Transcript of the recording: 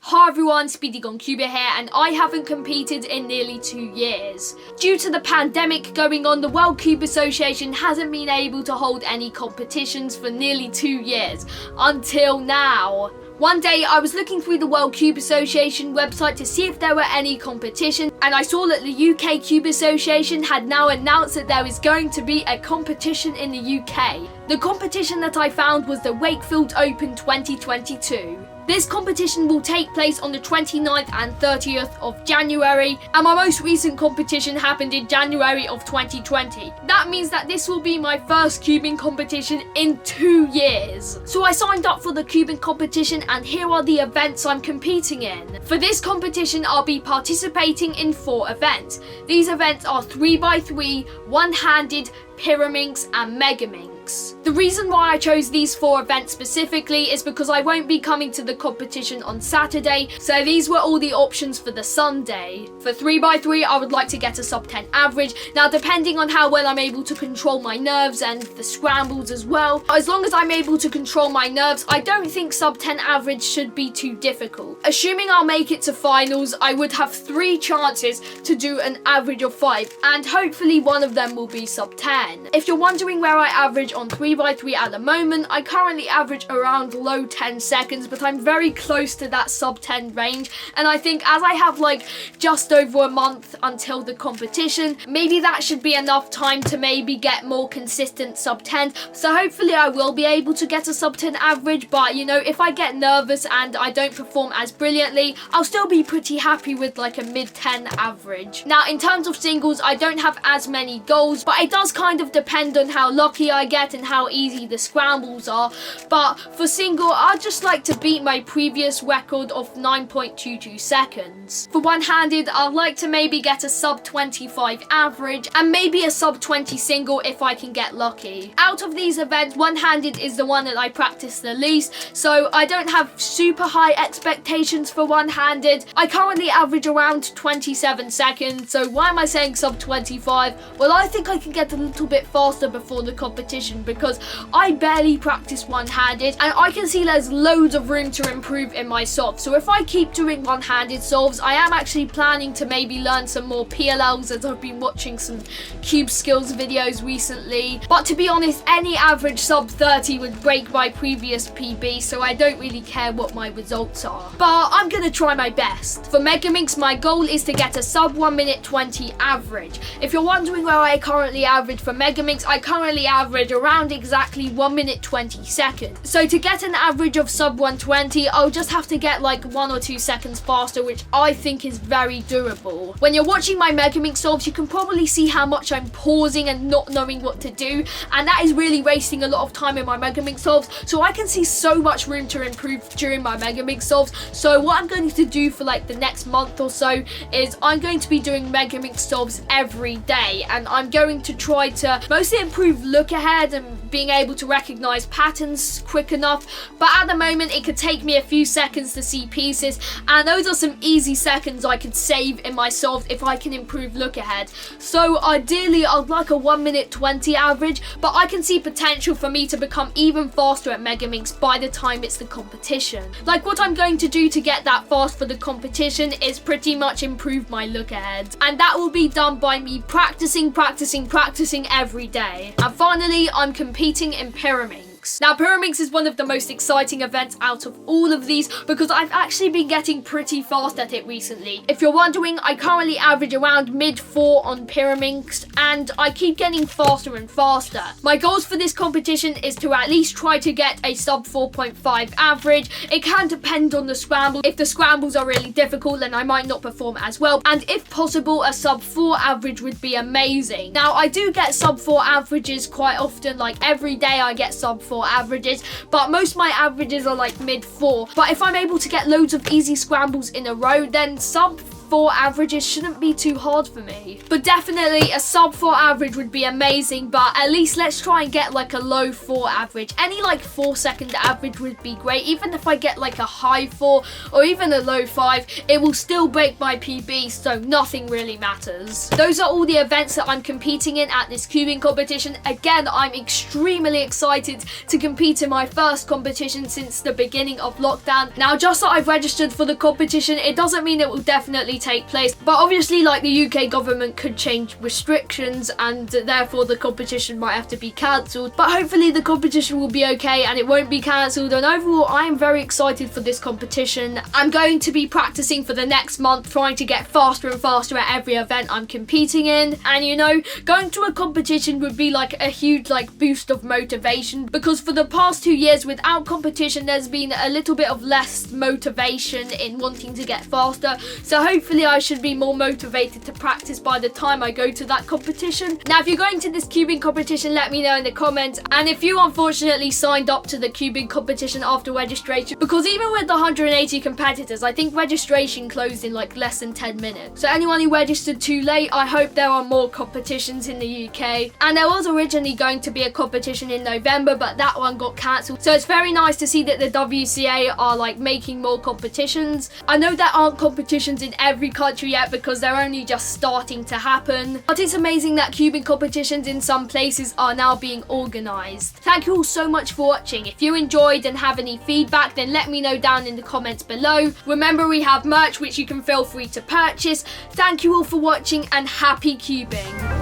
Hi everyone, SpeedyGoneCuber here, and I haven't competed in nearly 2 years. Due to the pandemic going on, the World Cube Association hasn't been able to hold any competitions for nearly 2 years, until now. One day I was looking through the World Cube Association website to see if there were any competitions, and I saw that the UK Cube Association had now announced that there is going to be a competition in the UK. The competition that I found was the Wakefield Open 2022. This competition will take place on the 29th and 30th of January, and my most recent competition happened in January of 2020. That means that this will be my first cubing competition in 2 years. So I signed up for the cubing competition, and here are the events I'm competing in. For this competition, I'll be participating in 4 events. These events are 3x3, one-handed, Pyraminx and Megaminx. The reason why I chose these 4 events specifically is because I won't be coming to the competition on Saturday, so these were all the options for the Sunday. For 3x3, I would like to get a sub 10 average. Now, depending on how well I'm able to control my nerves and the scrambles as well, as long as I'm able to control my nerves, I don't think sub 10 average should be too difficult. Assuming I'll make it to finals, I would have 3 chances to do an average of 5, and hopefully one of them will be sub 10. If you're wondering where I average on 3x3 at the moment, I currently average around low 10 seconds, but I'm very close to that sub 10 range, and I think as I have like just over a month until the competition, maybe that should be enough time to maybe get more consistent sub 10. So hopefully I will be able to get a sub 10 average, but you know, if I get nervous and I don't perform as brilliantly, I'll still be pretty happy with like a mid 10 average. Now, in terms of singles, I don't have as many goals, but it does kind of depend on how lucky I get and how easy the scrambles are. But for single, I'd just like to beat my previous record of 9.22 seconds. For one-handed, I'd like to maybe get a sub 25 average and maybe a sub 20 single if I can get lucky. Out of these events, one-handed is the one that I practice the least, so I don't have super high expectations for one-handed. I currently average around 27 seconds, so why am I saying sub 25? Well, I think I can get a little bit faster before the competition because I barely practice one-handed, and I can see there's loads of room to improve in my solves. So if I keep doing one-handed solves, I am actually planning to maybe learn some more PLLs, as I've been watching some cube skills videos recently. But to be honest, any average sub 30 would break my previous PB, so I don't really care what my results are. But I'm gonna try my best. For Megaminx, my goal is to get a sub 1 minute 20 average. If you're wondering where I currently average for Megaminx, I currently average around exactly 1 minute 20 seconds. So to get an average of sub 120, I'll just have to get like 1 or 2 seconds faster, which I think is very doable. When you're watching my Megaminx solves, you can probably see how much I'm pausing and not knowing what to do, and that is really wasting a lot of time in my Megaminx solves. So I can see so much room to improve during my Megaminx solves. So what I'm going to do for like the next month or so is I'm going to be doing Megaminx solves every day, and I'm going to try to mostly improve look ahead and being able to recognize patterns quick enough. But at the moment, it could take me a few seconds to see pieces, and those are some easy seconds I could save in my solves if I can improve look ahead. So ideally, I'd like a 1 minute 20 average, but I can see potential for me to become even faster at Megaminx by the time it's the competition. Like, what I'm going to do to get that fast for the competition is pretty much improve my look ahead, and that will be done by me practicing every day. And finally, I'm competing in Pyraminx. Now, Pyraminx is one of the most exciting events out of all of these because I've actually been getting pretty fast at it recently. If you're wondering, I currently average around mid 4 on Pyraminx, and I keep getting faster and faster. My goals for this competition is to at least try to get a sub 4.5 average. It can depend on the scramble. If the scrambles are really difficult, then I might not perform as well, and if possible, a sub 4 average would be amazing. Now, I do get sub 4 averages quite often, like every day I get sub 4 averages, but most of my averages are like mid 4. But if I'm able to get loads of easy scrambles in a row, then sub 4 averages shouldn't be too hard for me. But definitely a sub 4 average would be amazing, but at least let's try and get like a low 4 average. Any like 4-second average would be great. Even if I get like a high 4 or even a low 5, it will still break my PB, so nothing really matters. Those are all the events that I'm competing in at this cubing competition. Again, I'm extremely excited to compete in my first competition since the beginning of lockdown. Now, just that I've registered for the competition, it doesn't mean it will definitely take place, but obviously like the UK government could change restrictions and therefore the competition might have to be cancelled, but hopefully the competition will be okay and it won't be cancelled. And overall, I am very excited for this competition. I'm going to be practicing for the next month, trying to get faster and faster at every event I'm competing in, and you know, going to a competition would be like a huge like boost of motivation, because for the past 2 years without competition there's been a little bit of less motivation in wanting to get faster, so hopefully I should be more motivated to practice by the time I go to that competition. Now, if you're going to this cubing competition, let me know in the comments, and if you unfortunately signed up to the cubing competition after registration, because even with the 180 competitors, I think registration closed in like less than 10 minutes. So anyone who registered too late, I hope there are more competitions in the UK. And there was originally going to be a competition in November, but that one got cancelled. So it's very nice to see that the WCA are like making more competitions. I know there aren't competitions in every country yet because they're only just starting to happen, but it's amazing that cubing competitions in some places are now being organised. Thank you all so much for watching. If you enjoyed and have any feedback, then let me know down in the comments below. Remember, we have merch which you can feel free to purchase. Thank you all for watching and happy cubing.